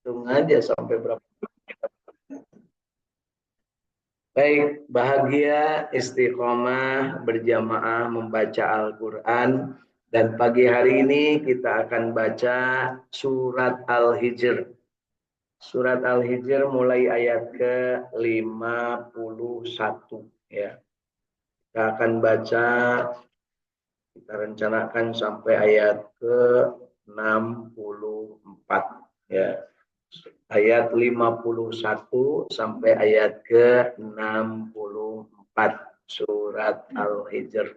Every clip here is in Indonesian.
hitung aja sampai berapa. Baik, bahagia istiqomah berjamaah membaca Al-Quran. Dan pagi hari ini kita akan baca surat Al-Hijr. Surat Al-Hijr mulai ayat ke-51. Ya. Kita akan baca, kita rencanakan sampai ayat ke-64. Ya. Ayat 51 sampai ayat ke-64 surat Al-Hijr.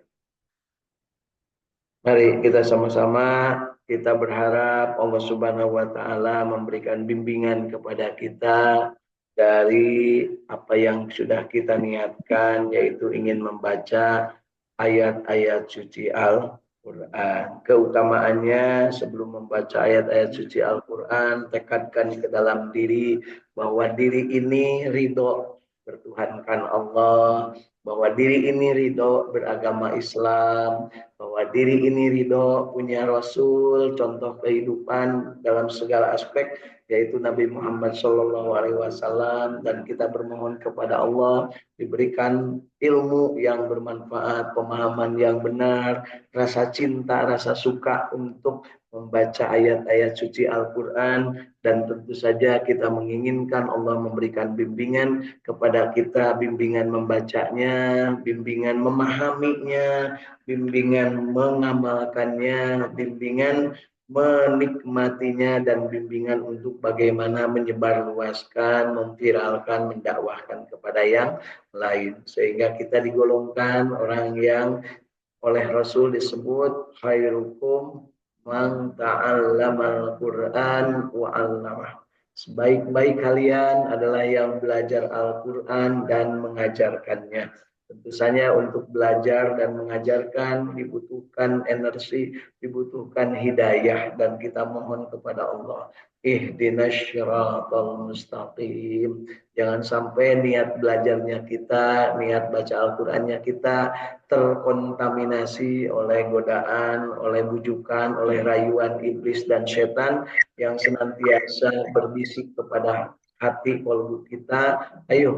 Mari kita sama-sama kita berharap Allah Subhanahu wa taala memberikan bimbingan kepada kita dari apa yang sudah kita niatkan, yaitu ingin membaca ayat-ayat suci Al-Quran. Keutamaannya sebelum membaca ayat-ayat suci Al-Quran, tekadkan ke dalam diri bahwa diri ini ridho bertuhankan Allah, bahwa diri ini ridho beragama Islam, bahwa diri ini ridho punya Rasul, contoh kehidupan dalam segala aspek, yaitu Nabi Muhammad SAW, dan kita bermohon kepada Allah diberikan ilmu yang bermanfaat, pemahaman yang benar, rasa cinta, rasa suka untuk membaca ayat-ayat suci Al-Quran, dan tentu saja kita menginginkan Allah memberikan bimbingan kepada kita, bimbingan membacanya, bimbingan memahaminya, bimbingan mengamalkannya, bimbingan menikmatinya, dan bimbingan untuk bagaimana menyebarluaskan, memviralkan, mendakwahkan kepada yang lain. Sehingga kita digolongkan orang yang oleh Rasul disebut khairukum man ta'allamal Qur'an wa 'allamah. Sebaik-baik kalian adalah yang belajar Al-Quran dan mengajarkannya. Tentu saja untuk belajar dan mengajarkan dibutuhkan energi, dibutuhkan hidayah, dan kita mohon kepada Allah, ihdinas syiratal mustaqim. Jangan sampai niat belajarnya kita, niat baca Al-Qurannya kita terkontaminasi oleh godaan, oleh bujukan, oleh rayuan iblis dan setan yang senantiasa berbisik kepada hati kolbu kita, ayo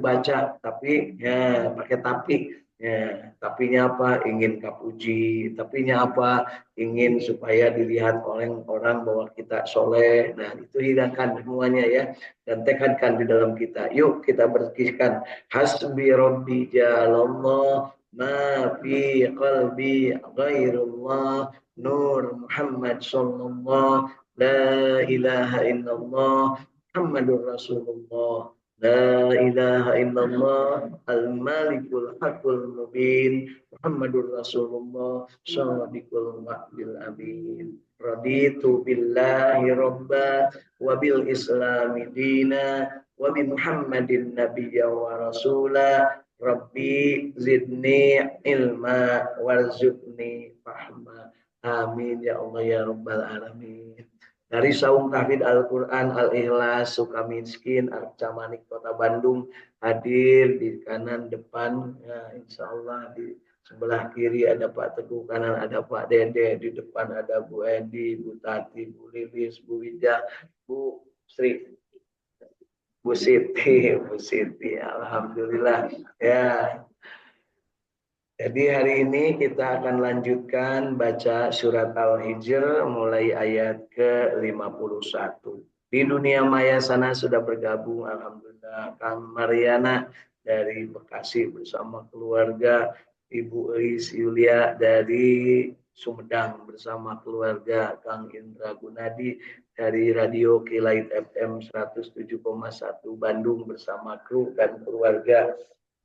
baca, tapi ya pakai tapi. Ya, tapinya apa? Ingin kapuji, tapinya apa? Ingin supaya dilihat oleh orang bahwa kita soleh. Nah, itu hilangkan semuanya ya, dan tekadkan di dalam kita. Yuk kita bersihkan. Hasbi Rabbi jalallah ma fi qalbi ghairullah Nur Muhammad sallallahu la ilaha illallah Muhammadur Rasulullah la ilaha illallah al-malikul haqqul mubin Muhammadur Rasulullah shadiqul wa'dil amin. Raditu billahi robba wa bil islami dina wa bi Muhammadin nabiyya wa rasula. Rabbi zidni ilma warzuqni fahma. Amin ya Allah ya rabbal alamin. Dari Saung Tahfidz Al-Quran Al-Ikhlas Sukamiskin Arca Manik Kota Bandung hadir di kanan depan, ya, insya Allah di sebelah kiri ada Pak Teguh, kanan ada Pak Dede, di depan ada Bu Edi, Bu Tati, Bu Lilis, Bu Wija, Bu Sri, Bu Siti, alhamdulillah ya. Jadi hari ini kita akan lanjutkan baca surat Al-Hijr mulai ayat ke-51. Di dunia maya sana sudah bergabung alhamdulillah Kang Mariana dari Bekasi bersama keluarga, Ibu Elis Yulia dari Sumedang bersama keluarga, Kang Indra Gunadi dari Radio Kilait FM 107,1 Bandung bersama kru dan keluarga.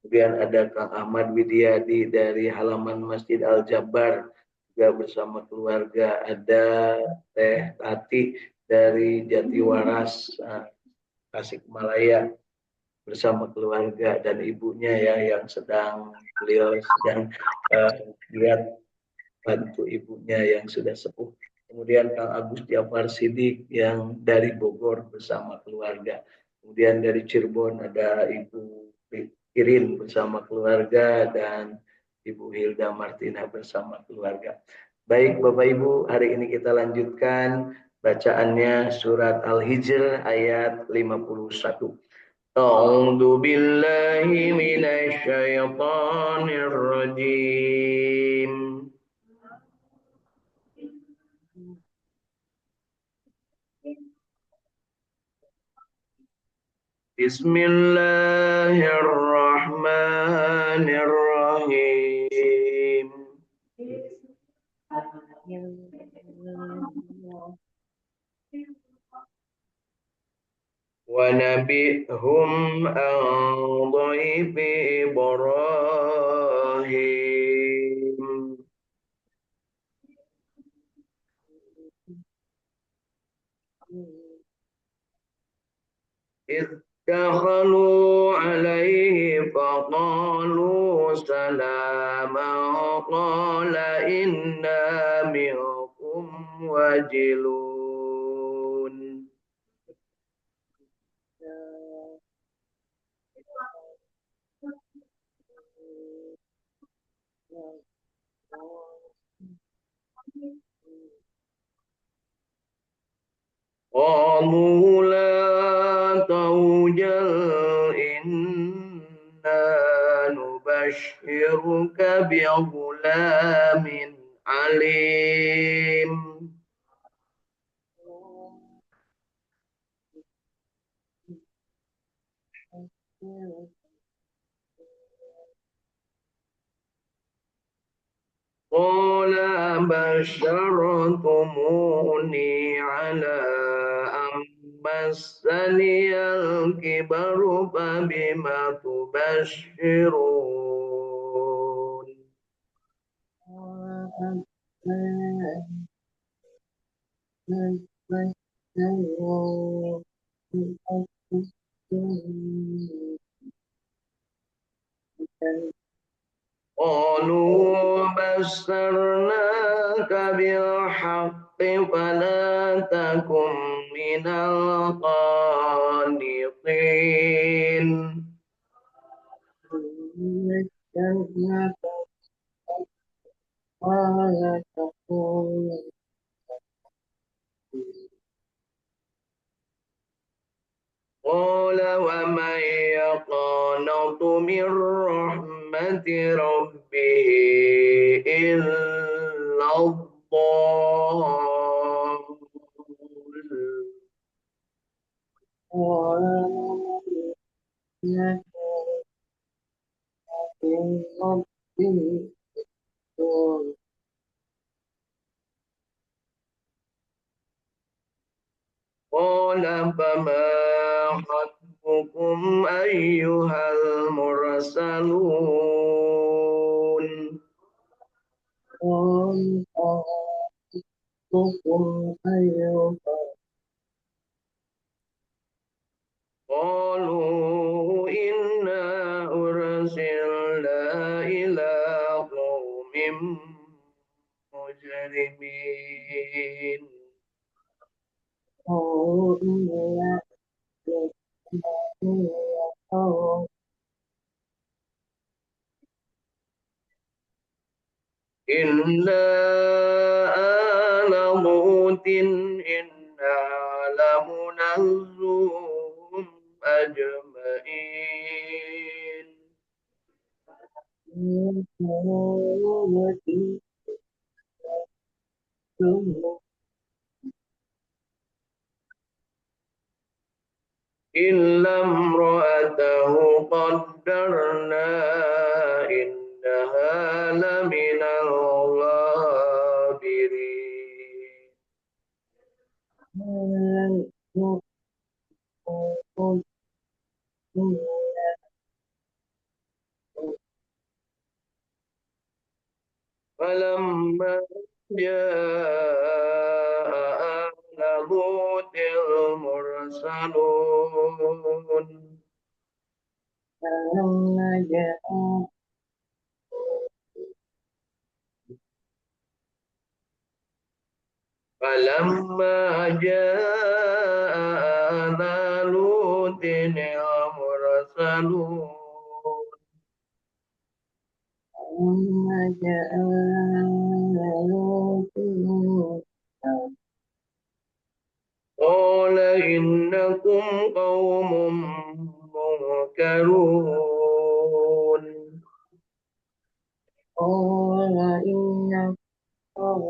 Kemudian ada Kang Ahmad Widyadi dari halaman Masjid Al-Jabar juga bersama keluarga. Ada Teh Tati dari Jatiwaras, Tasikmalaya bersama keluarga dan ibunya ya yang beliau sedang lihat bantu ibunya yang sudah sepuh. Kemudian Kang Agus Jafar Sidik yang dari Bogor bersama keluarga. Kemudian dari Cirebon ada Ibu Irin bersama keluarga dan Ibu Hilda Martina bersama keluarga. Baik Bapak Ibu, hari ini kita lanjutkan Bacaannya surat Al-Hijr ayat 51. A'udzu billahi minasy syaithanir rajim. Bismillahirrahmanirrahim. Wa nabihum an dhaifi Ibrahim. إذ دخلوا عليه فقالوا سلاما قال إنا منكم وجلون قالوا لا توجل إنا نبشرك بغلام عليم قال بشرتموني على أن مسني الكبر فبما تبشرون قالوا بشرناك بالحق فلا تكن من القانطين قال ومن يقنط من رحمة ربه إلا الضالون قال فما خطبكم أيها المرسلون قالوا إنا أرسلنا إلى قوم مجرمين إلا آل لوط إنا لمنجوهم أجمعين إلا امرأته قدرنا إنها لمن الغابرين فلما جاء آل لوط المرسلون فلما جاء آل لوط المرسلون إنكم قوم منكرون قال إنكم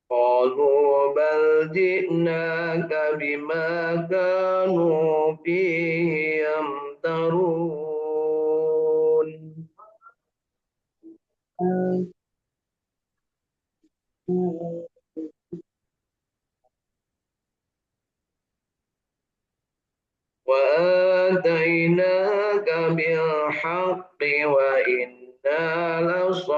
قالوا بل جئناك بما كانوا فيه يمترون وآتيناك بالحق وإنا لصادقون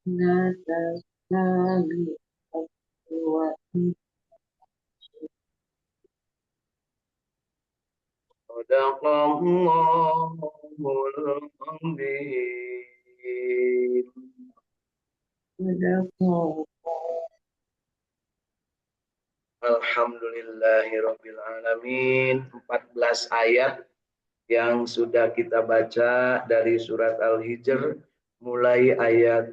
لا تستبق صدق الله العظيم. وصدق Alhamdulillahirabbil alamin. 14 ayat yang sudah kita baca dari surat Al-Hijr mulai ayat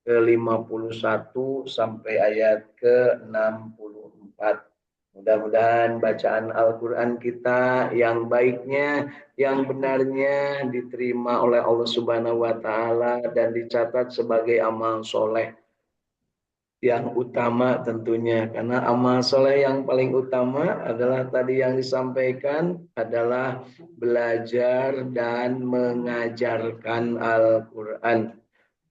ke-51 sampai ayat ke-64. Mudah-mudahan bacaan Al-Quran kita yang baiknya, yang benarnya diterima oleh Allah Subhanahu wa Ta'ala dan dicatat sebagai amal soleh yang utama tentunya, karena amal soleh yang paling utama adalah tadi yang disampaikan adalah belajar dan mengajarkan Al-Quran.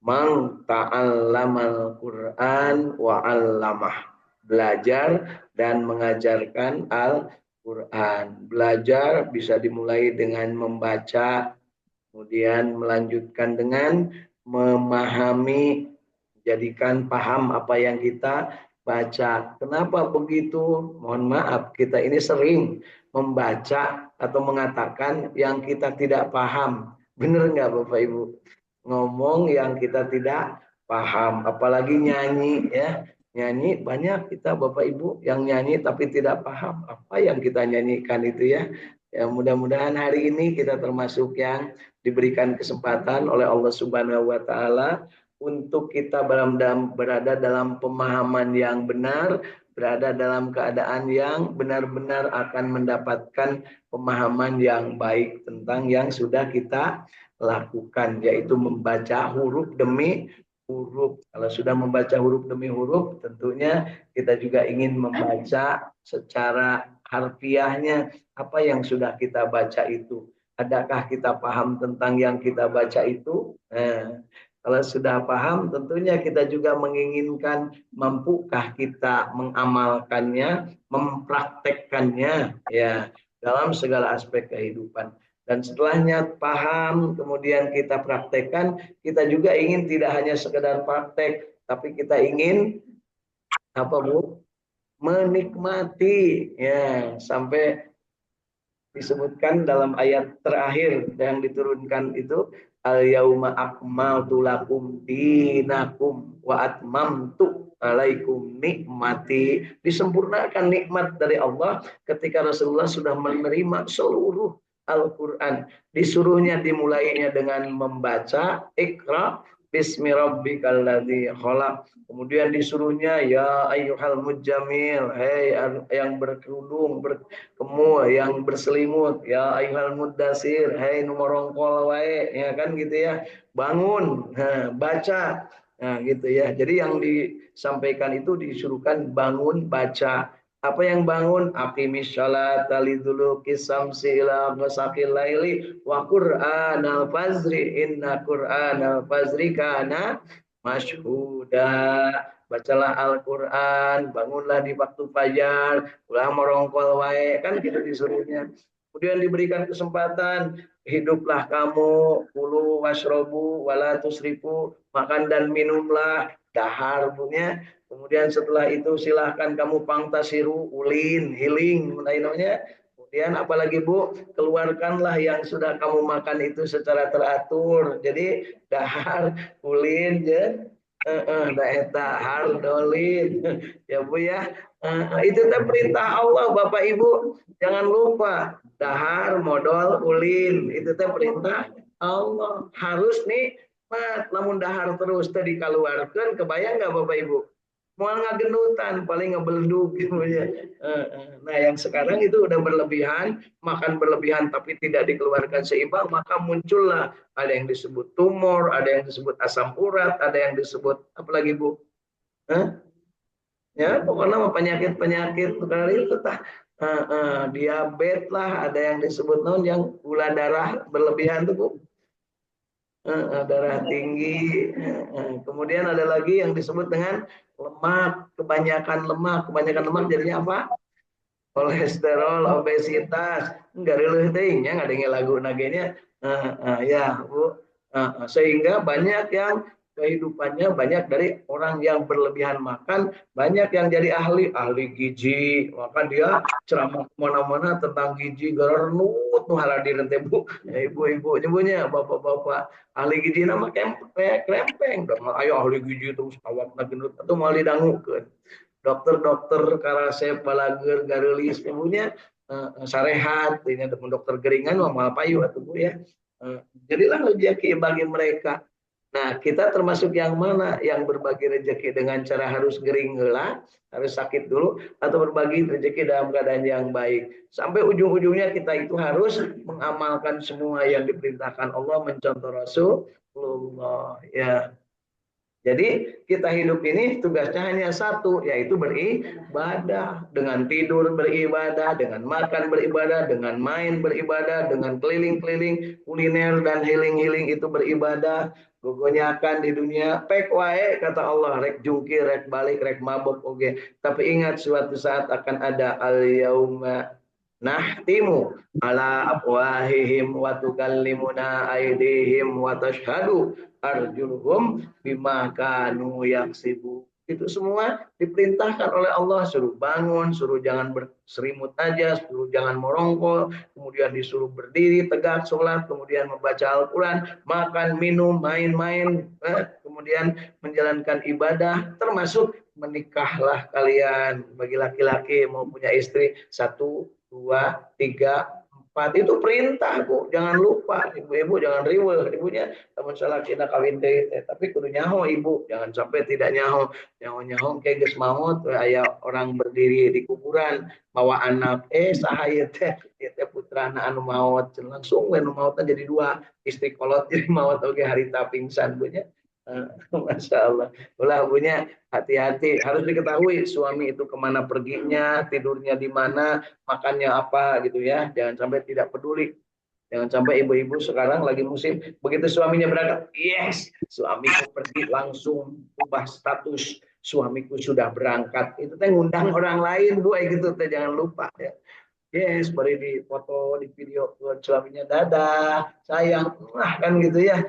Man ta'allamal Qur'an wa 'allamah. Belajar dan mengajarkan Al-Qur'an. Belajar bisa dimulai dengan membaca, kemudian melanjutkan dengan memahami, jadikan paham apa yang kita baca. Kenapa begitu? Mohon maaf, kita ini sering membaca atau mengatakan yang kita tidak paham. Benar nggak Bapak Ibu? Ngomong yang kita tidak paham, apalagi nyanyi ya. Nyanyi banyak kita Bapak Ibu yang nyanyi tapi tidak paham apa yang kita nyanyikan itu ya. Ya mudah-mudahan hari ini kita termasuk yang diberikan kesempatan oleh Allah Subhanahu wa taala untuk kita berada dalam pemahaman yang benar, berada dalam keadaan yang benar-benar akan mendapatkan pemahaman yang baik tentang yang sudah kita lakukan, yaitu membaca huruf demi huruf. Kalau sudah membaca huruf demi huruf, tentunya kita juga ingin membaca secara harfiahnya apa yang sudah kita baca itu. Adakah kita paham tentang yang kita baca itu? Kalau sudah paham, tentunya kita juga menginginkan mampukah kita mengamalkannya, mempraktekkannya ya dalam segala aspek kehidupan. Dan setelahnya paham, kemudian kita praktekkan, kita juga ingin tidak hanya sekedar praktek, tapi kita ingin apa Bu? Menikmati ya sampai disebutkan dalam ayat terakhir yang diturunkan itu al yauma akmaltu lakum dinakum wa atmamtu alaikum nikmati. Disempurnakan nikmat dari Allah ketika Rasulullah sudah menerima seluruh Al-Quran. Disuruhnya dimulainya dengan membaca Iqra bismi rabbikal ladzi khalaq. Kemudian disuruhnya ya ayyuhal mujamil, hei yang berkerudung, berkemul, yang berselimut, ya ayyuhal muddasir, hei numorongkol wae, ya kan gitu ya. Bangun, baca. Nah, gitu ya. Jadi yang disampaikan itu disuruhkan bangun baca. Apa yang bangun? Aqimis sholata liduluki samsi ila ghasaqil laili wa qur'anal fajri inna qur'anal fajri kana masyhuda. Bacalah Al-Qur'an, bangunlah di waktu fajar, ulah merongkol wae, kan gitu disuruhnya. Kemudian diberikan kesempatan, hiduplah kamu, kulu wasrobu wala tusrifu, makan dan minumlah, dahar punya. Kemudian setelah itu silahkan kamu pangtasiru, ulin, healing, namanya. Kemudian apalagi Bu, keluarkanlah yang sudah kamu makan itu secara teratur. Jadi dahar, ulin, ya, daeta, hardolin, ya Bu ya. Itu perintah Allah Bapak Ibu. Jangan lupa dahar, modal, ulin. Itu perintah Allah. Harus nih mat lamun dahar terus tadi dikaluarkeun, kebayang nggak Bapak Ibu? Moal ngagenutan paling ngebelduk gitu ya. Nah yang sekarang itu udah berlebihan, makan berlebihan tapi tidak dikeluarkan seimbang, maka muncullah ada yang disebut tumor, ada yang disebut asam urat, ada yang disebut apa lagi Bu? Hah? Ya pokoknya penyakit-penyakit kali itu tah diabetes lah, ada yang disebut non yang gula darah berlebihan tuh Bu. Darah tinggi. Kemudian ada lagi yang disebut dengan lemak, kebanyakan lemak jadinya apa? Kolesterol, obesitas, enggak releuh teuing nya ngadenge lagu nagenya. Ya, Bu. Sehingga banyak yang kehidupannya banyak dari orang yang berlebihan makan, banyak yang jadi ahli gizi, maka dia ceramah kemana-mana tentang gizi, garernut nu haladir teh Bu, ya, ibu-ibu nyebutnya bapak-bapak ahli gizi nama krempeng, ayo ahli gizi terus awak gendut atau mau didangukeun dokter-dokter karasep balager garelis ibunya sarehat ini ada dokter geringan mau payu atau Bu ya. Jadilah rezeki bagi mereka. Nah, kita termasuk yang mana yang berbagi rezeki dengan cara harus gering heula, harus sakit dulu atau berbagi rezeki dalam keadaan yang baik. Sampai ujung-ujungnya kita itu harus mengamalkan semua yang diperintahkan Allah, mencontoh Rasulullah ya. Jadi kita hidup ini tugasnya hanya satu, yaitu beribadah. Dengan tidur beribadah, dengan makan beribadah, dengan main beribadah, dengan keliling-keliling kuliner dan healing-healing itu beribadah. Gogonyakan di dunia pek wae kata Allah, rek jungkir, rek balik, rek mabok oke. Tapi ingat suatu saat akan ada al yauma nahtimu ala afwahihim wa tukallimuna aydihim wa tashhadu arjuluhum bima kanu yaksibu. Itu semua diperintahkan oleh Allah, suruh bangun, suruh jangan berserimut aja, suruh jangan merongkol, kemudian disuruh berdiri tegak sholat, kemudian membaca Al-Quran, makan, minum, main-main, kemudian menjalankan ibadah, termasuk menikahlah kalian bagi laki-laki mau punya istri 1, 2, 3, 4 itu perintah Bu, jangan lupa ibu-ibu jangan riweuh ibunya teman salah kita kawin teh tapi kudu nyaho ibu jangan sampai tidak nyaho nyaho kayak geus maut aya orang berdiri di kuburan bawa anak sahaya teh putrana anu maut langsung we nu mautna jadi 2 istri kolot jadi maut oge harita pingsan Bu nya. Masya Allah. Ulah punya hati-hati. Harus diketahui suami itu kemana perginya, tidurnya di mana, makannya apa gitu ya. Jangan sampai tidak peduli. Jangan sampai ibu-ibu sekarang lagi musim begitu suaminya berangkat, yes, suamiku pergi langsung ubah status suamiku sudah berangkat. Itu teh ngundang orang lain Bu, gitu teh jangan lupa ya. Yes, beri di foto, di video buat suaminya dadah, sayang, wah kan gitu ya.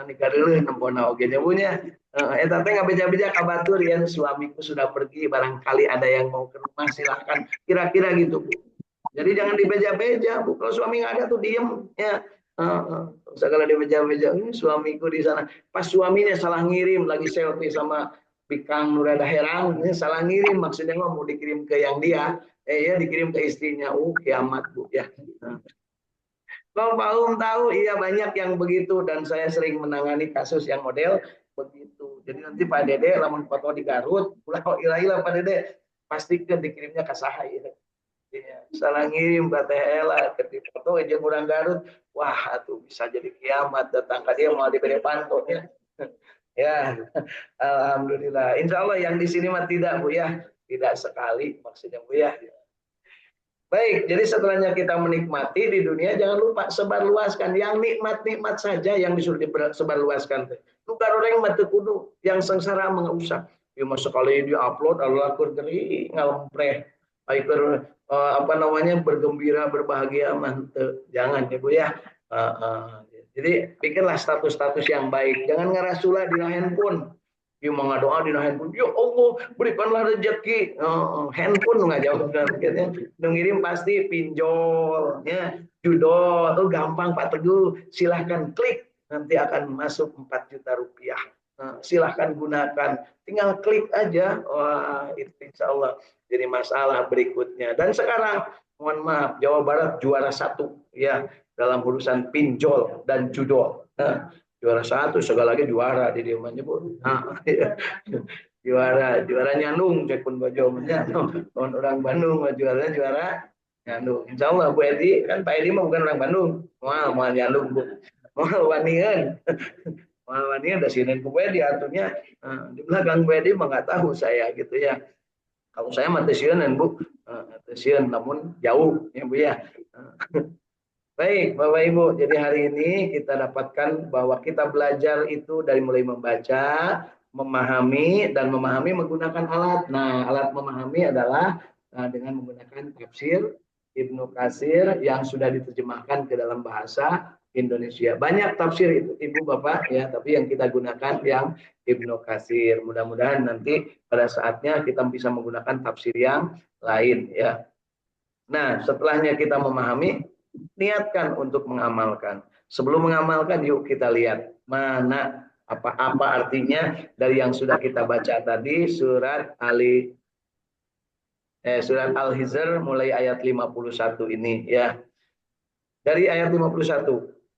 Nikah dulu nempona oge nya punya. Eta teh ngabeja-beja kabatur ya suamiku sudah pergi, barangkali ada yang mau ke rumah silahkan. Kira-kira gitu, Bu. Jadi jangan dibeja-beja, Bu. Kalau suami nggak ada tuh diem ya. Segala dibeja-beja, ini suamiku di sana. Pas suaminya salah ngirim lagi selfie sama Bikang Nurada Herang, ini salah ngirim maksudnya mau dikirim ke yang dia ya dikirim ke istrinya kiamat Bu ya. Kalau Pak tahu iya banyak yang begitu dan saya sering menangani kasus yang model begitu. Jadi nanti Pak Dede lamun foto di Garut ulah ilah Pak Dede pastikan dikirimnya ke saha ya. Salah ngirim ke THL ketika foto aja kurang Garut wah tuh bisa jadi kiamat datang ke dia mau diberi pantonya. Ya, alhamdulillah. Insya Allah yang di sini mah tidak Bu ya, tidak sekali maksudnya Bu ya. Baik, jadi setelahnya kita menikmati di dunia, jangan lupa sebarluaskan. Yang nikmat-nikmat saja yang disuruh disebarluaskan. Bukan orang yang mati kudu, yang sengsara nggak usah. Ya masa sekali di upload, Allah kurgeri ngalempreh. Aiker apa namanya bergembira, berbahagia, mantep. Jangan ya Bu ya. Jadi bikinlah status-status yang baik. Jangan ngerasulah di handphone. Dia mau doa di handphone, ya Allah berikanlah rezeki. Handphone nggak jauh kan, ngirim pasti pinjol, ya judol, tuh gampang Pak Teguh, silahkan klik nanti akan masuk 4 juta rupiah. Silahkan gunakan, tinggal klik aja, wah itu insya Allah jadi masalah berikutnya. Dan sekarang mohon maaf Jawa Barat juara 1 ya dalam urusan pinjol dan judol. juara satu segala lagi juara di dia menyebut. Nah, iya. juara nyandung cek pun bojo orang Bandung juara nyandung. Insya Allah Bu Edi kan Pak Edi mah bukan orang Bandung. Mau nyandung Bu. Mau wanian. Mau wanian ada sini Bu Edi atunya. Di belakang Bu Edi mah nggak tahu saya gitu ya. Kalau saya mah tesieunan Bu. Tesiun namun jauh ya Bu ya. Baik, Bapak Ibu. Jadi hari ini kita dapatkan bahwa kita belajar itu dari mulai membaca, memahami, dan memahami menggunakan alat. Nah, alat memahami adalah dengan menggunakan tafsir Ibnu Katsir yang sudah diterjemahkan ke dalam bahasa Indonesia. Banyak tafsir itu, Ibu Bapak, ya, tapi yang kita gunakan yang Ibnu Katsir. Mudah-mudahan nanti pada saatnya kita bisa menggunakan tafsir yang lain, ya. Nah, setelahnya kita memahami, niatkan untuk mengamalkan. Sebelum mengamalkan, yuk kita lihat mana apa artinya dari yang sudah kita baca tadi surat Al-Hijr mulai ayat 51 ini ya. Dari ayat 51.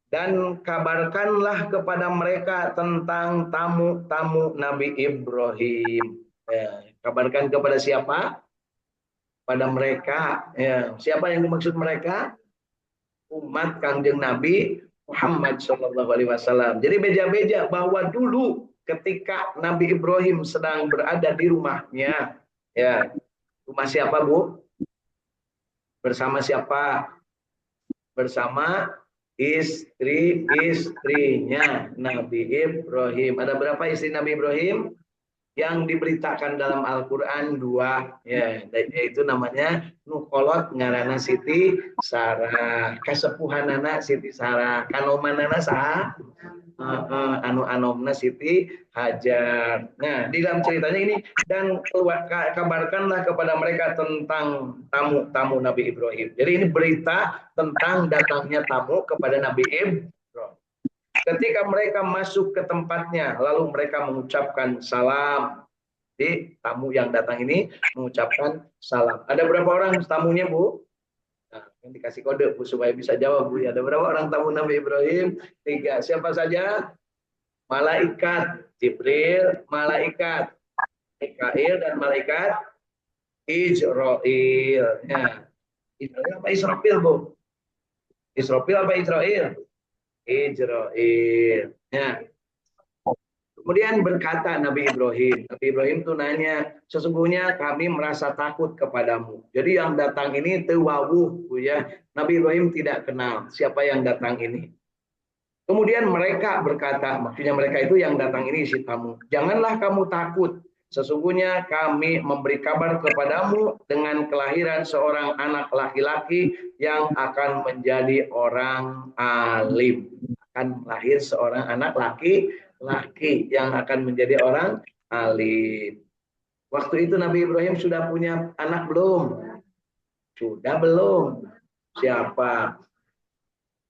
Dan kabarkanlah kepada mereka tentang tamu-tamu Nabi Ibrahim. Ya, kabarkan kepada siapa? Pada mereka. Ya, siapa yang dimaksud mereka? Umat Kanjeng Nabi Muhammad Shallallahu Alaihi Wasallam. Jadi beja-beja bahwa dulu ketika Nabi Ibrahim sedang berada di rumahnya, ya rumah siapa Bu? Bersama siapa? Bersama istri-istrinya Nabi Ibrahim. Ada berapa istri Nabi Ibrahim? Yang diberitakan dalam Al-Quran dua, ya, yaitu namanya Nukolot ngarana Siti Sarah, kesepuhanana Siti Sarah, kanomanana sah, anomna Siti Hajar. Nah, di dalam ceritanya ini dan kabarkanlah kepada mereka tentang tamu-tamu Nabi Ibrahim. Jadi ini berita tentang datangnya tamu kepada Nabi Ibrahim. Ketika mereka masuk ke tempatnya, lalu mereka mengucapkan salam. Jadi tamu yang datang ini mengucapkan salam. Ada berapa orang tamunya Bu? Nah, yang dikasih kode Bu supaya bisa jawab Bu. Ada berapa orang tamu Nabi Ibrahim? 3. Siapa saja? Malaikat Jibril, malaikat Mikail dan malaikat Israil. Ya. Israil apa Israfil Bu? Israfil apa Israil? Israil. Ya. Kemudian berkata Nabi Ibrahim. Nabi Ibrahim tuh nanya, sesungguhnya kami merasa takut kepadamu. Jadi yang datang ini tewawuh, ya. Nabi Ibrahim tidak kenal siapa yang datang ini. Kemudian mereka berkata, maksudnya mereka itu yang datang ini si tamu. Janganlah kamu takut. Sesungguhnya kami memberi kabar kepadamu dengan kelahiran seorang anak laki-laki yang akan menjadi orang alim. Akan lahir seorang anak laki-laki yang akan menjadi orang alim. Waktu itu Nabi Ibrahim sudah punya anak belum? Sudah belum? Siapa?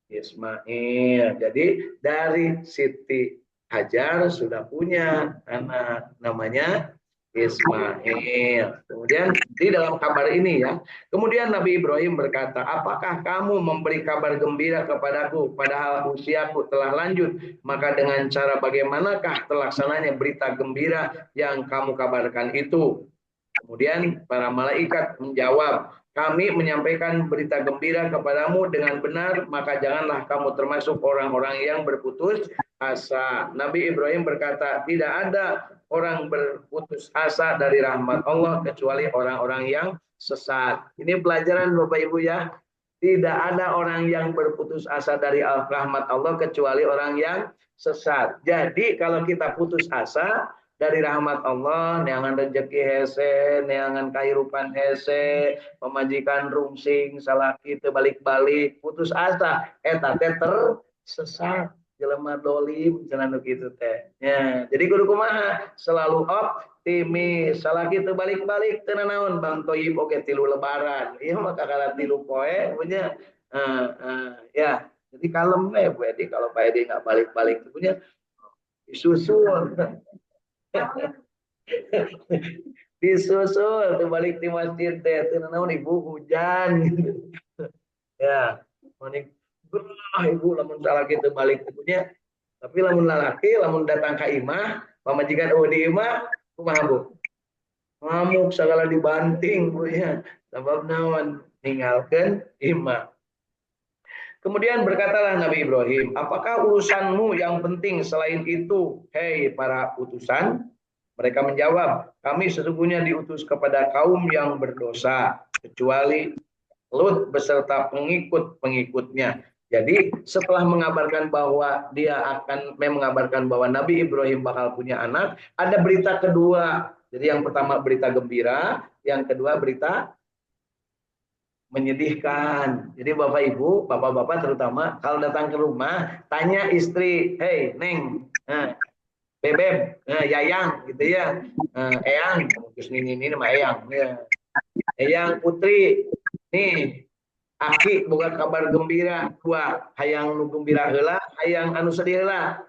Ismail. Jadi dari Siti Hajar sudah punya anak namanya Ismail. Kemudian di dalam kabar ini ya. Kemudian Nabi Ibrahim berkata, apakah kamu memberi kabar gembira kepadaku padahal usiaku telah lanjut? Maka dengan cara bagaimanakah terlaksananya berita gembira yang kamu kabarkan itu? Kemudian para malaikat menjawab, kami menyampaikan berita gembira kepadamu dengan benar, maka janganlah kamu termasuk orang-orang yang berputus asa. Nabi Ibrahim berkata, tidak ada orang berputus asa dari rahmat Allah kecuali orang-orang yang sesat. Ini pelajaran Bapak Ibu ya. Tidak ada orang yang berputus asa dari rahmat Allah kecuali orang yang sesat. Jadi kalau kita putus asa dari rahmat Allah, neangan rezeki hese, neangan kehidupan hese, pemajikan rungsing, salah kita balik-balik, putus asa, eta teh tersesat, jelema dolim, cenah kitu teh. Ya, jadi kudu kumaha? Selalu optimis. Salah kita balik-balik teu naon Bang Toyib oge tilu lebaran. Ieu mah kakara tilu poe punya. Ya, jadi kalem we Bu Edi kalau Pak Edi enggak balik-balik punya disusul. Disusul terbalik di masjid teh naon ibu hujan ya manik ibu lamun salah kita balik punya Tapi lamun lalaki, lamun datang ke imah, pamajikan di imah, kumaha Bu? Ngamuk segala dibanting Bu ya. Sebab naon ninggalkeun imah. Kemudian berkatalah Nabi Ibrahim, apakah urusanmu yang penting selain itu, hei para utusan? Mereka menjawab, kami sesungguhnya diutus kepada kaum yang berdosa, kecuali Lut beserta pengikut-pengikutnya. Jadi setelah mengabarkan bahwa dia akan mengabarkan bahwa Nabi Ibrahim bakal punya anak, ada berita kedua. Jadi yang pertama berita gembira, yang kedua berita menyedihkan. Jadi Bapak Ibu, Bapak-bapak terutama kalau datang ke rumah tanya istri, "Hey, Neng, Bebeb, Yayang gitu ya. Eyang, terus ini nama Eyang ya. Eyang Putri, nih Aki bukan kabar gembira dua, hayang nu gembira heula, hayang anu sedih heula.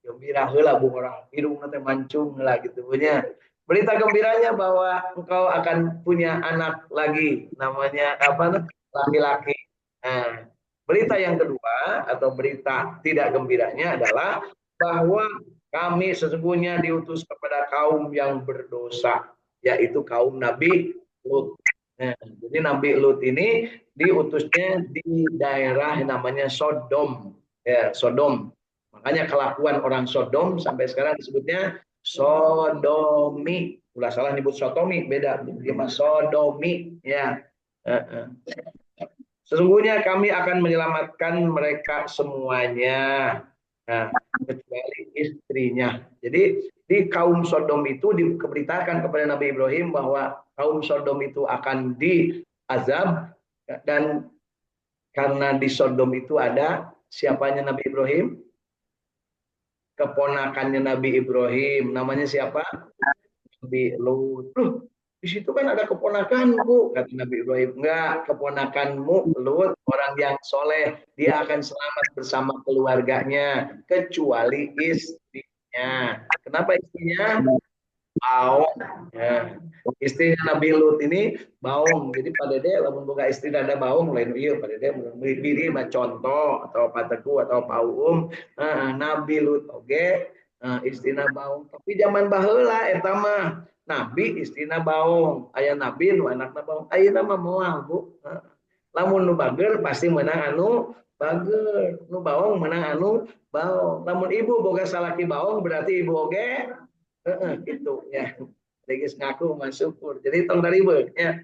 Gembira heula bu orang, hidungna teh mancung lah gitu punya. Berita gembiranya bahwa engkau akan punya anak lagi, namanya apa? Laki-laki. Nah, berita yang kedua atau berita tidak gembiranya adalah bahwa kami sesungguhnya diutus kepada kaum yang berdosa, yaitu kaum Nabi Lut. Nah, jadi Nabi Lut ini diutusnya di daerah namanya Sodom, ya Sodom. Makanya kelakuan orang Sodom sampai sekarang disebutnya sodomi. Ulah salah nyebut sotomi, beda. Dia mah sodomi, ya. Sesungguhnya kami akan menyelamatkan mereka semuanya, nah, kecuali istrinya. Jadi di kaum Sodom itu diberitakan kepada Nabi Ibrahim bahwa kaum Sodom itu akan diazab, dan karena di Sodom itu ada siapanya Nabi Ibrahim? Keponakannya Nabi Ibrahim, namanya siapa? Nabi Lut. Di situ kan ada keponakanku, kata Nabi Ibrahim. Enggak, keponakanmu Lut orang yang soleh, dia akan selamat bersama keluarganya, kecuali istrinya. Kenapa istrinya? Baung. Ya. Istrinya Nabi Lut ini baung. Jadi Pak Dede lamun boga istri dada baung lain ieu Pak Dede biri mah contoh atau pateku atau paum. Nabi Lut oge istrina baung. Tapi zaman baheula eta mah Nabi istrina baung. Aya Nabi nu anakna baung. Ayeuna mah moal Bu. Lamun nu bager pasti menang anu bager. Nu baung menang anu baung. Lamun ibu boga salaki baung berarti ibu oge gitu ya. Regis ngaku syukur. Jadi tong dari ya.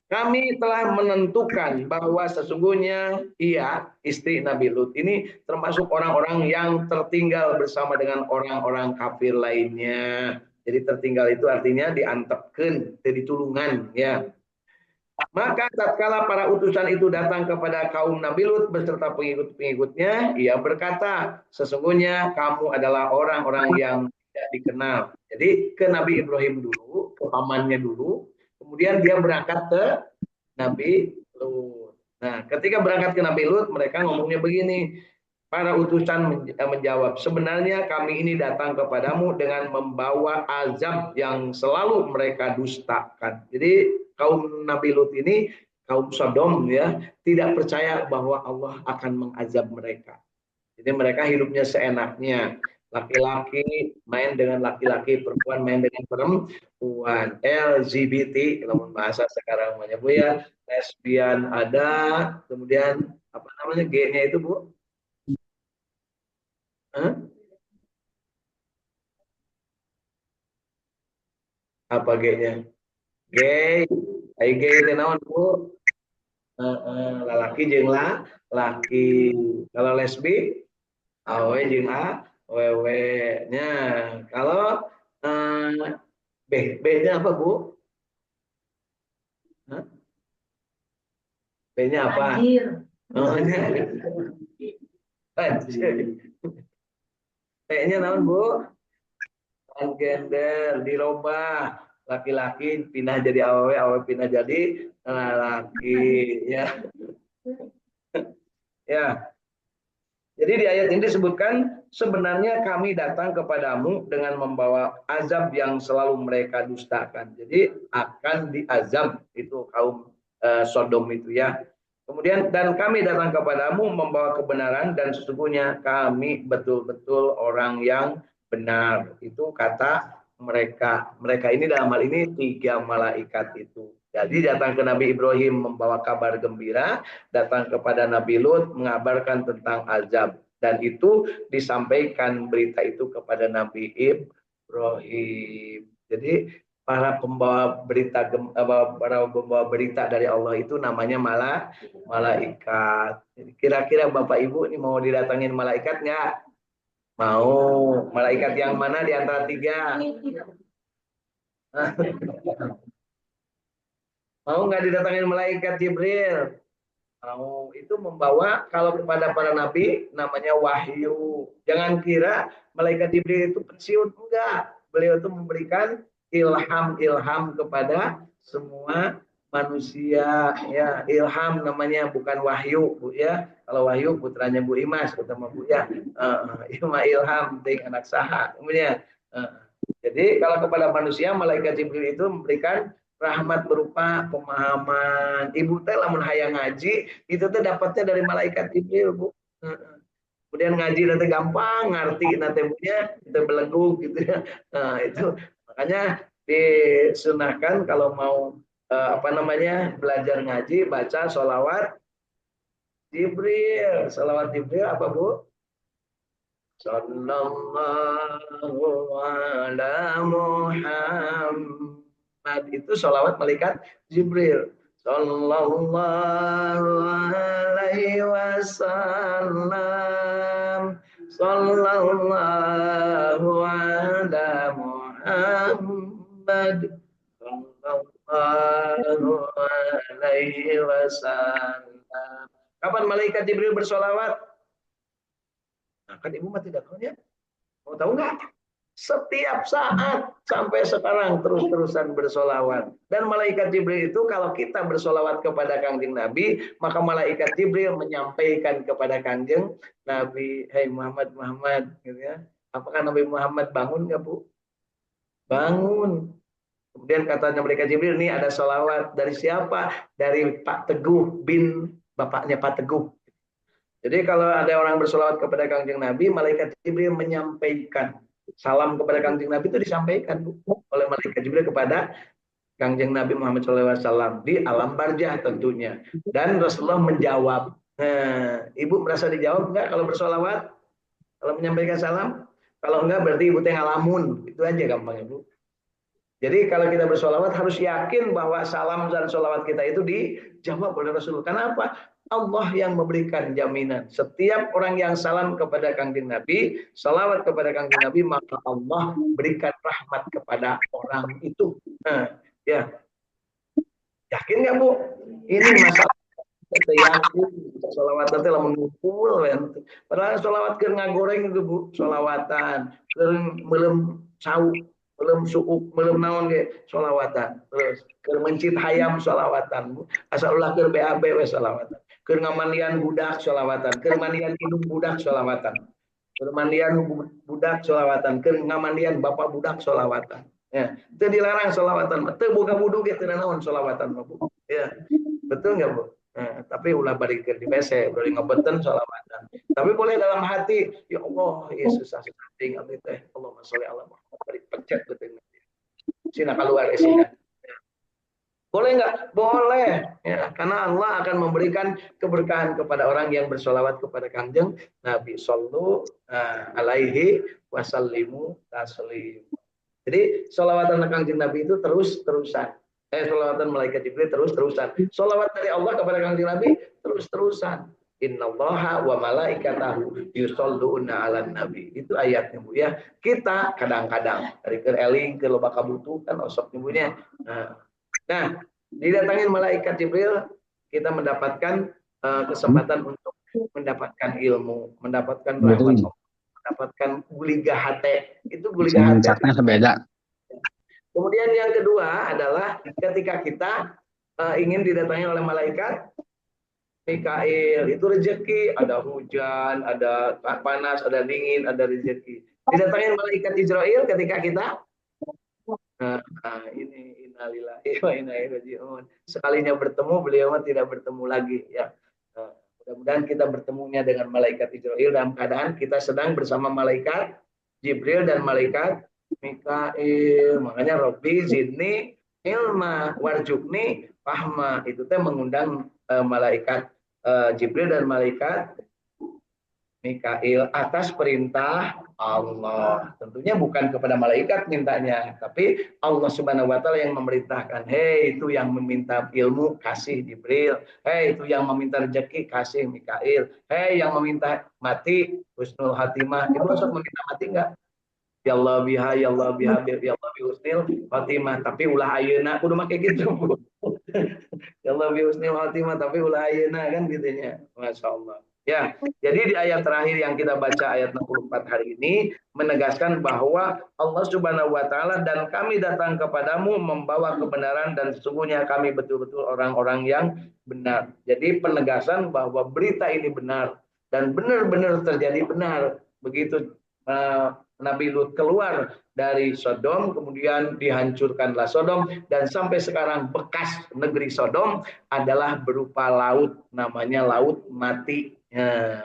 Kami telah menentukan bahwa sesungguhnya ia istri Nabi Lut ini termasuk orang-orang yang tertinggal bersama dengan orang-orang kafir lainnya. Jadi tertinggal itu artinya diantepkeun, ditulungan ya. Maka tatkala para utusan itu datang kepada kaum Nabi Lut beserta pengikut-pengikutnya, ia berkata, sesungguhnya kamu adalah orang-orang yang tidak dikenal. Jadi ke Nabi Ibrahim dulu, ke pamannya dulu, kemudian dia berangkat ke Nabi Lut. Nah, ketika berangkat ke Nabi Lut, mereka ngomongnya begini, para utusan menjawab, sebenarnya kami ini datang kepadamu dengan membawa azab yang selalu mereka dustakan. Jadi kaum Nabi Lut ini, kaum Sodom ya, tidak percaya bahwa Allah akan mengazab mereka. Jadi mereka hidupnya seenaknya. Laki-laki main dengan laki-laki, perempuan main dengan perempuan. LGBT, kalau bahasa sekarang namanya Bu ya, lesbian ada, kemudian apa namanya G-nya itu Bu? Hah? Apa G-nya? Gay, ai gay teh naon Bu? Lalaki jeung laki. Kalau lesbi, awe jeung wewe nya. Kalau B, B-nya apa Bu? Hah? B-nya apa? Oh, T-nya naon Bu? Transgender, dirubah. Laki-laki pindah jadi awewe, awewe pindah jadi laki ya. Ya. Jadi di ayat ini disebutkan sebenarnya kami datang kepadamu dengan membawa azab yang selalu mereka dustakan. Jadi akan diazab itu kaum Sodom itu ya. Kemudian dan kami datang kepadamu membawa kebenaran dan sesungguhnya kami betul-betul orang yang benar. Itu kata mereka. Mereka ini dalam hal ini 3 malaikat itu. Jadi datang ke Nabi Ibrahim membawa kabar gembira, datang kepada Nabi Lut mengabarkan tentang azab. Dan itu disampaikan berita itu kepada Nabi Ibrahim. Jadi para pembawa berita dari Allah itu namanya malaikat. Kira-kira Bapak Ibu ini mau didatangin malaikat nggak? Mau. Malaikat yang mana di antara 3? Mau nggak didatangin malaikat Jibril? Mau. Itu membawa kalau kepada para nabi namanya wahyu. Jangan kira malaikat Jibril itu pensiun, enggak. Beliau itu memberikan ilham kepada semua manusia, ya. Ilham namanya, bukan wahyu, Bu, ya. Kalau wahyu putranya Bu Imas ketemu Bu, ya. Ilham dengan anak saha namanya. Jadi kalau kepada manusia malaikat Jibril itu memberikan rahmat berupa pemahaman. Ibu teh lamun hayang ngaji itu teh dapatnya dari malaikat Jibril, Bu. Kemudian ngaji nanti gampang, ngerti nanti punya kita beleguk gitu ya. Nah, itu makanya disunahkan kalau mau belajar ngaji baca sholawat Jibril. Sholawat Jibril apa, Bu? Sallallahu ala Muhammad, itu sholawat malaikat Jibril. Sallallahu alaihi wasallam. Sallallahu ala Muhammad. Sallallahu alaihi wasallam. Kapan malaikat Jibril bersolawat? Nah, kan ibu mah tidak tahu ya. Mau tahu nggak? Setiap saat sampai sekarang terus-terusan bersolawat. Dan malaikat Jibril itu kalau kita bersolawat kepada Kangjeng Nabi, maka malaikat Jibril menyampaikan kepada Kangjeng Nabi, "Hei Muhammad, Muhammad," gitu ya. Apakah Nabi Muhammad bangun nggak, Bu? Bangun. Kemudian katanya malaikat Jibril, "Ini ada solawat dari siapa? Dari Pak Teguh bin bapaknya Pak Teguh." Jadi kalau ada orang bersolawat kepada Kangjeng Nabi, malaikat Jibril menyampaikan salam kepada Kangjeng Nabi itu disampaikan oleh malaikat Jibril kepada Kangjeng Nabi Muhammad SAW di alam barzah tentunya. Dan Rasulullah menjawab. Nah, ibu merasa dijawab enggak kalau bersolawat? Kalau menyampaikan salam? Kalau enggak berarti ibu teh ngalamun. Itu aja gampang, Ibu. Jadi kalau kita bersolawat harus yakin bahwa salam dan solawat kita itu dijawab oleh Rasul. Kenapa? Allah yang memberikan jaminan. Setiap orang yang salam kepada Kangjeng Nabi, salawat kepada Kangjeng Nabi, maka Allah berikan rahmat kepada orang itu. Nah, ya, yakin nggak, Bu? Ini masalah kita yakin. Solawat nanti lah mengumpul. Padahal solawat ke ngagoreng itu, Bu. Solawatan. Belum sauk. Belum suuk, belum naon ge sholawatan. Terus keur mencit hayam sholawatan. Asal ulah keur BAB we sholawatan. Keur ngamandian budak sholawatan. Keur mandian indung budak sholawatan. Keur mandian budak sholawatan. Keur ngamandian bapak budak sholawatan. Ya, itu dilarang sholawatan. Teu boga wudu ge teu naon sholawatan, Bu. Ya. Betul nggak, Bu? Nah, tapi ulah balik ke di WC, boleh ngebeten sholawatan. Tapi boleh dalam hati, ya Allah, Yesus susah ting abdi teh. Allahumma sholli ala Muhammad. Balik pencet betul. Sina keluar sina. Boleh nggak? Boleh. Ya, karena Allah akan memberikan keberkahan kepada orang yang bersolawat kepada Kangjeng Nabi Sallallahu alaihi wasallimu taslim. Jadi sholawatan Kangjeng Nabi itu terus-terusan. Sholawatan malaikat Jibril terus-terusan. Sholawat dari Allah kepada Kangjeng Nabi terus-terusan. Innallaha wa malaikatahu yusholluna 'alan nabi. Itu ayatnya, Bu, ya. Kita kadang-kadang dari ke eling ke loba kabutuhan osok ibunya. Nah, didatangin malaikat Jibril, kita mendapatkan kesempatan untuk mendapatkan ilmu, mendapatkan rahmat, mendapatkan guliga hate. Itu guliga hate. Beda. Kemudian yang kedua adalah ketika kita ingin didatangi oleh malaikat Mikail, itu rezeki, ada hujan, ada panas, ada dingin, ada rezeki. Didatangi malaikat Israel ketika kita Ini innalillahi wa inna ilaihi raji'un. Sekalinya bertemu, beliau tidak bertemu lagi ya. Mudah-mudahan kita bertemunya dengan malaikat Israil dalam keadaan kita sedang bersama malaikat Jibril dan malaikat Mikail. Makanya Robbi zidni ilma warjukni fahma, itu teh mengundang malaikat Jibril dan malaikat Mikail atas perintah Allah. Tentunya bukan kepada malaikat mintanya, tapi Allah Subhanahu wa taala yang memerintahkan. Hei, itu yang meminta ilmu kasih Jibril. Hei, itu yang meminta rezeki kasih Mikail. Hei, yang meminta mati husnul hatimah. Itu maksud meminta mati enggak? Ya Allah biha, ya Allah biha, ya Allah bi husnul hatimah. Tapi ulah ayeuna kudu make gitu, Bu. Ya Allah bi husnul hatimah tapi ulah ayeuna kan gitunya. Masya Allah. Ya, jadi di ayat terakhir yang kita baca ayat 64 hari ini menegaskan bahwa Allah Subhanahu wa taala dan kami datang kepadamu membawa kebenaran dan sesungguhnya kami betul-betul orang-orang yang benar. Jadi penegasan bahwa berita ini benar dan benar-benar terjadi benar. Begitu Nabi Lut keluar dari Sodom, kemudian dihancurkanlah Sodom, dan sampai sekarang bekas negeri Sodom adalah berupa laut, namanya Laut Mati.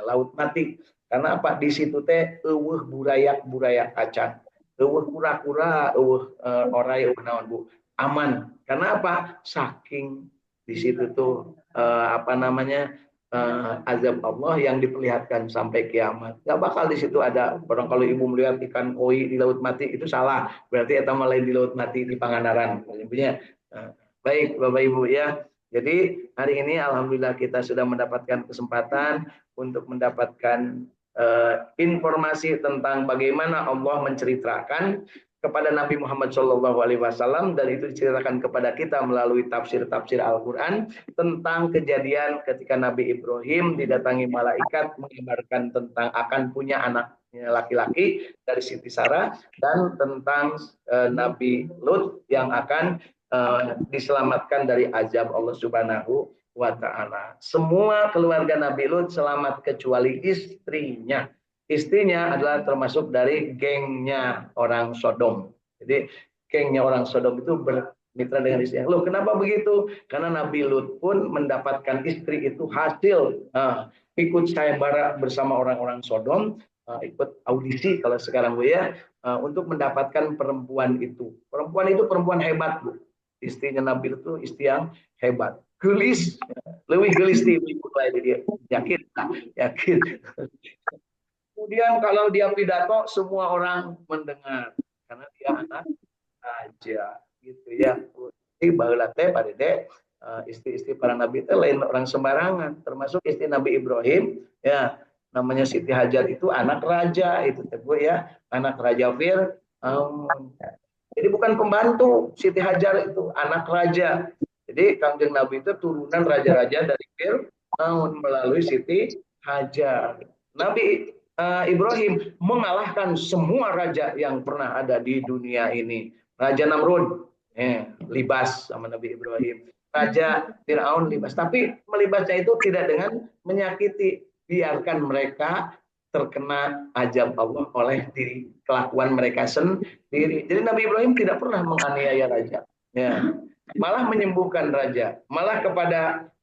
Laut Mati. Karena apa? Di situ teh eueuh burayak kacang, eueuh kura-kura, eueuh orai, eueuh naon, Bu. Aman. Karena apa? Saking di situ tuh azab Allah yang diperlihatkan sampai kiamat. Gak bakal di situ ada orang kalau ibu melihat ikan koi di laut mati itu salah. Berarti eta lain di laut mati di Pangandaran. Baik Bapak Ibu ya. Jadi hari ini alhamdulillah kita sudah mendapatkan kesempatan untuk mendapatkan informasi tentang bagaimana Allah menceritakan kepada Nabi Muhammad SAW, dan itu diceritakan kepada kita melalui tafsir-tafsir Al-Quran tentang kejadian ketika Nabi Ibrahim didatangi malaikat mengabarkan tentang akan punya anak laki-laki dari Siti Sarah, dan tentang Nabi Lut yang akan diselamatkan dari azab Allah Subhanahu wa taala. Semua keluarga Nabi Lut selamat kecuali istrinya. Istrinya adalah termasuk dari gengnya orang Sodom. Jadi gengnya orang Sodom itu bermitra dengan istrinya. Loh, kenapa begitu? Karena Nabi Lut pun mendapatkan istri itu hasil ikut sayembara bersama orang-orang Sodom, ikut audisi kalau sekarang Bu ya, untuk mendapatkan perempuan itu. Perempuan itu perempuan hebat Bu. Istrinya Nabi Lut itu istri yang hebat. Gelis, lebih gelis dia yakin, yakin. Kemudian kalau dia pidato semua orang mendengar karena dia anak raja gitu ya. Baheula teh padede istri-istri para nabi teh lain orang sembarangan, termasuk istri Nabi Ibrahim ya, namanya Siti Hajar itu anak raja itu teh Bu ya, anak Raja Fir'aun. Jadi bukan pembantu, Siti Hajar itu anak raja. Jadi Kangjeng Nabi itu turunan raja-raja dari Fir'aun melalui Siti Hajar. Nabi Ibrahim mengalahkan semua raja yang pernah ada di dunia ini. Raja Namrud libas sama Nabi Ibrahim. Raja Fir'aun libas. Tapi melibasnya itu tidak dengan menyakiti. Biarkan mereka terkena azab Allah oleh diri kelakuan mereka sendiri. Jadi Nabi Ibrahim tidak pernah menganiaya raja. Ya. Malah menyembuhkan raja. Malah kepada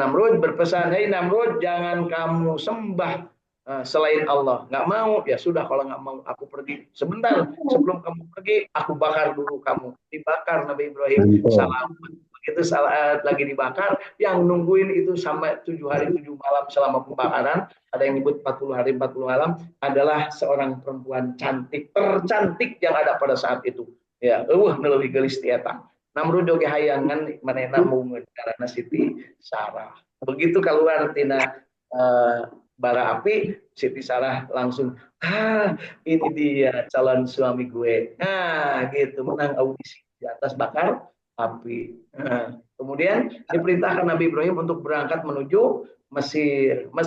Namrud berpesan, "Hei Namrud, jangan kamu sembah selain Allah." Nggak mau, ya sudah, kalau nggak mau aku pergi. Sebentar sebelum kamu pergi, aku bakar dulu kamu. Dibakar Nabi Ibrahim. Salam. Begitu saat lagi dibakar, yang nungguin itu sampai 7 hari 7 malam selama pembakaran. Ada yang nyebut 40 hari 40 malam, adalah seorang perempuan cantik, tercantik yang ada pada saat itu. Ya, lebih gelis tieta. Namrud oge hayangan manehna mungeun karena Siti Sarah. Begitu keluar tina bara api, Siti Sarah langsung, ini dia calon suami gue. Nah, gitu, menang audisi di atas bakar api. Kemudian diperintahkan Nabi Ibrahim untuk berangkat menuju Mesir.